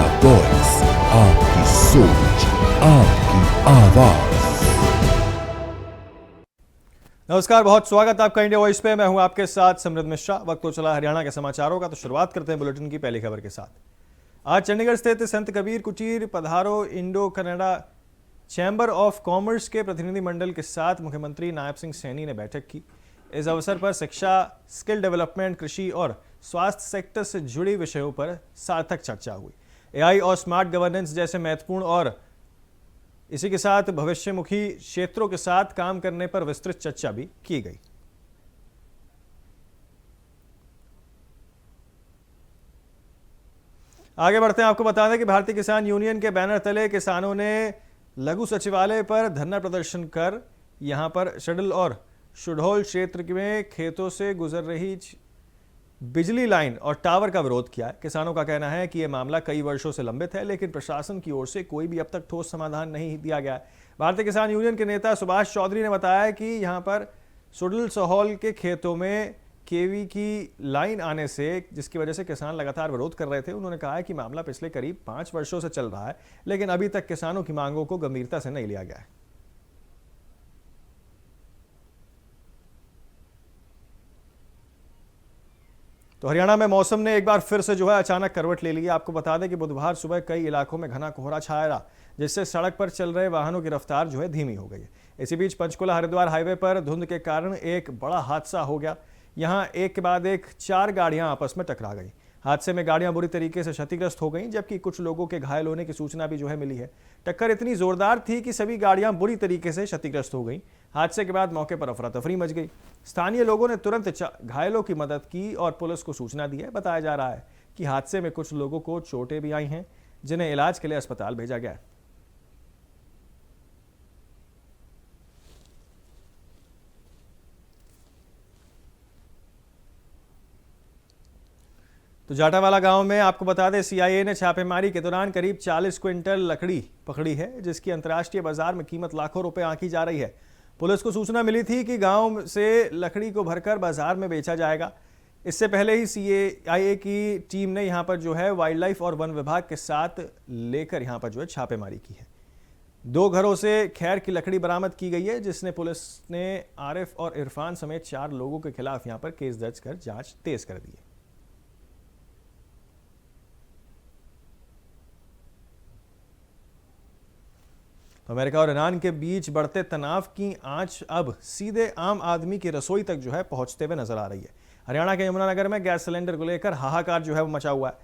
अपना वॉइस, आपकी सोच, आपकी आवाज। नमस्कार, बहुत स्वागत आपका इंडिया वॉइस पे। मैं हूं आपके साथ समृद्ध मिश्रा। वक्त तो चला हरियाणा के समाचारों का, तो शुरुआत करते हैं बुलेटिन की पहली खबर के साथ। आज चंडीगढ़ स्थित संत कबीर कुटीर पधारो Indo Canada chamber of commerce के प्रतिनिधि मंडल के साथ मुख्यमंत्री नायब सिंह सैनी ने बैठक की। इस अवसर पर शिक्षा, स्किल डेवलपमेंट, कृषि और स्वास्थ्य सेक्टर से जुड़ी विषयों पर सार्थक चर्चा हुई। एआई और स्मार्ट गवर्नेंस जैसे महत्वपूर्ण और इसी के साथ भविष्यमुखी क्षेत्रों के साथ काम करने पर विस्तृत चर्चा भी की गई। आगे बढ़ते हैं, आपको बता दें कि भारतीय किसान यूनियन के बैनर तले किसानों ने लघु सचिवालय पर धरना प्रदर्शन कर यहां पर शडल और शुढौल क्षेत्र में खेतों से गुजर रही बिजली लाइन और टावर का विरोध किया है। किसानों का कहना है कि यह मामला कई वर्षों से लंबित है, लेकिन प्रशासन की ओर से कोई भी अब तक ठोस समाधान नहीं दिया गया है। भारतीय किसान यूनियन के नेता सुभाष चौधरी ने बताया कि यहां पर शुडल सहोल के खेतों में केवी की लाइन आने से, जिसकी वजह से किसान लगातार विरोध कर रहे थे। उन्होंने कहा है कि मामला पिछले करीब 5 वर्षों से चल रहा है, लेकिन अभी तक किसानों की मांगों को गंभीरता से नहीं लिया गया है। तो हरियाणा में मौसम ने एक बार फिर से अचानक करवट ले ली है। आपको बता दें कि बुधवार सुबह कई इलाकों में घना कोहरा छाया रहा, जिससे सड़क पर चल रहे वाहनों की रफ्तार धीमी हो गई है। इसी बीच पंचकुला हरिद्वार हाईवे पर धुंध के कारण एक बड़ा हादसा हो गया। यहां एक के बाद एक 4 गाड़ियां आपस में टकरा गई। हादसे में गाड़ियां बुरी तरीके से क्षतिग्रस्त हो गईं, जबकि कुछ लोगों के घायल होने की सूचना भी मिली है। टक्कर इतनी जोरदार थी कि सभी गाड़ियां बुरी तरीके से क्षतिग्रस्त हो गईं। हादसे के बाद मौके पर अफरा तफरी मच गई। स्थानीय लोगों ने तुरंत घायलों की मदद की और पुलिस को सूचना दी है। बताया जा रहा है कि हादसे में कुछ लोगों को चोटें भी आई हैं, जिन्हें इलाज के लिए अस्पताल भेजा गया है। तो जाटावाला गांव में आपको बता दें, सीआईए ने छापेमारी के दौरान करीब 40 क्विंटल लकड़ी पकड़ी है, जिसकी अंतर्राष्ट्रीय बाजार में कीमत लाखों रुपए आंकी जा रही है। पुलिस को सूचना मिली थी कि गांव से लकड़ी को भरकर बाजार में बेचा जाएगा। इससे पहले ही सीआईए की टीम ने यहां पर वाइल्ड लाइफ और वन विभाग के साथ लेकर यहां पर छापेमारी की है। 2 घरों से खैर की लकड़ी बरामद की गई है, जिसने पुलिस ने आरिफ और इरफान समेत 4 लोगों के खिलाफ यहां पर केस दर्ज कर जांच तेज कर दी है। अमेरिका और ईरान के बीच बढ़ते तनाव की आंच अब सीधे आम आदमी की रसोई तक पहुंचते हुए नजर आ रही है। हरियाणा के यमुनानगर में गैस सिलेंडर को लेकर हाहाकार वो मचा हुआ है।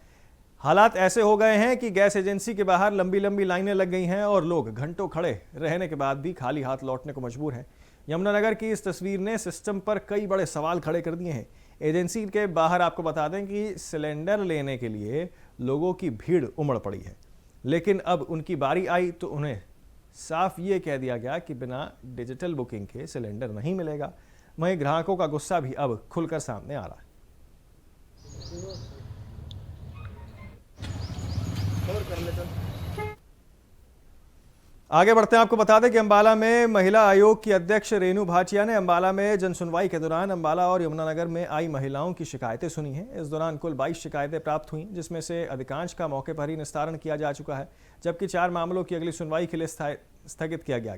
हालात ऐसे हो गए हैं कि गैस एजेंसी के बाहर लंबी लंबी लाइनें लग गई हैं और लोग घंटों खड़े रहने के बाद भी खाली हाथ लौटने को मजबूर हैं। यमुनानगर की इस तस्वीर ने सिस्टम पर कई बड़े सवाल खड़े कर दिए हैं। एजेंसी के बाहर आपको बता दें कि सिलेंडर लेने के लिए लोगों की भीड़ उमड़ पड़ी है, लेकिन अब उनकी बारी आई तो उन्हें साफ ये कह दिया गया कि बिना डिजिटल बुकिंग के सिलेंडर नहीं मिलेगा। वहीं ग्राहकों का गुस्सा भी अब खुलकर सामने आ रहा है। आगे बढ़ते हैं, आपको बता दें कि अंबाला में महिला आयोग की अध्यक्ष रेणु भाटिया ने अंबाला में जनसुनवाई के दौरान अंबाला और यमुनानगर में आई महिलाओं की शिकायतें सुनी हैं। इस दौरान कुल 22 शिकायतें प्राप्त हुई, जिसमें से अधिकांश का मौके पर ही निस्तारण किया जा चुका है, जबकि 4 मामलों की अगली सुनवाई के लिए स्थगित किया गया।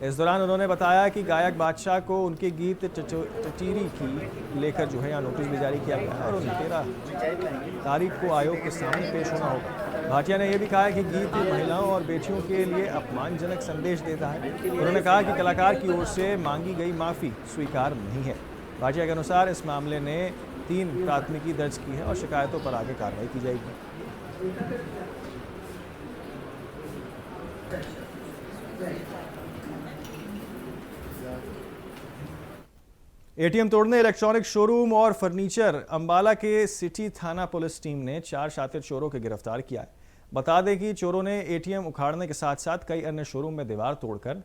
इस दौरान उन्होंने बताया कि गायक बादशाह को उनके गीत टटीरी की लेकर यहाँ नोटिस भी जारी किया गया और उन्हें 13 तारीख को आयोग के सामने पेश होना होगा। भाटिया ने यह भी कहा कि गीत महिलाओं और बेटियों के लिए अपमानजनक संदेश देता है। उन्होंने कहा कि कलाकार की ओर से मांगी गई माफ़ी स्वीकार नहीं है। भाटिया के अनुसार इस मामले ने 3 प्राथमिकी दर्ज की है और शिकायतों पर आगे कार्रवाई की जाएगी। एटीएम तोड़ने, इलेक्ट्रॉनिक शोरूम और फर्नीचर। अंबाला के सिटी थाना पुलिस टीम ने 4 शातिर चोरों को गिरफ्तार किया है। बता दें कि चोरों ने एटीएम उखाड़ने के साथ साथ कई अन्य शोरूम में दीवार तोड़कर,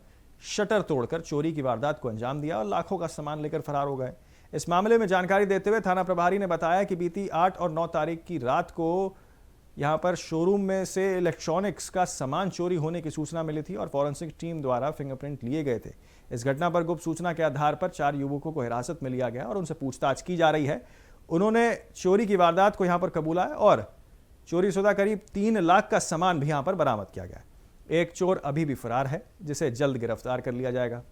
शटर तोड़कर चोरी की वारदात को अंजाम दिया और लाखों का सामान लेकर फरार हो गए। इस मामले में जानकारी देते हुए थाना प्रभारी ने बताया कि बीती 8 और 9 तारीख की रात को यहां पर शोरूम में से इलेक्ट्रॉनिक्स का सामान चोरी होने की सूचना मिली थी और फॉरेंसिक टीम द्वारा फिंगरप्रिंट लिए गए थे। इस घटना पर गुप्त सूचना के आधार पर 4 युवकों को हिरासत में लिया गया और उनसे पूछताछ की जा रही है। उन्होंने चोरी की वारदात को यहां पर कबूला है और चोरीशुदा करीब 3 लाख का सामान भी यहां पर बरामद किया गया है। एक चोर अभी भी फरार है, जिसे जल्द गिरफ्तार कर लिया जाएगा।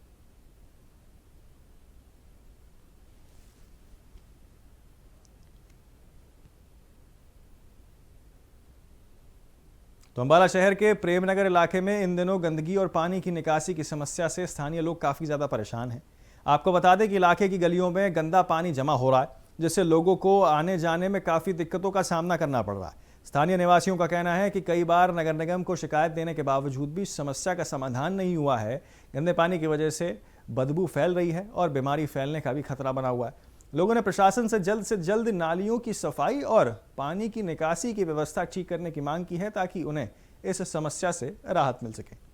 तो अंबाला शहर के प्रेमनगर इलाके में इन दिनों गंदगी और पानी की निकासी की समस्या से स्थानीय लोग काफी ज्यादा परेशान हैं। आपको बता दें कि इलाके की गलियों में गंदा पानी जमा हो रहा है, जिससे लोगों को आने जाने में काफी दिक्कतों का सामना करना पड़ रहा है। स्थानीय निवासियों का कहना है कि कई बार नगर निगम को शिकायत देने के बावजूद भी समस्या का समाधान नहीं हुआ है। गंदे पानी की वजह से बदबू फैल रही है और बीमारी फैलने का भी खतरा बना हुआ है। लोगों ने प्रशासन से जल्द नालियों की सफाई और पानी की निकासी की व्यवस्था ठीक करने की मांग की है, ताकि उन्हें इस समस्या से राहत मिल सके।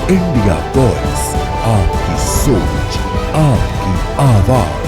इंडिया वॉइस, आपकी सोच, आपकी आवाज।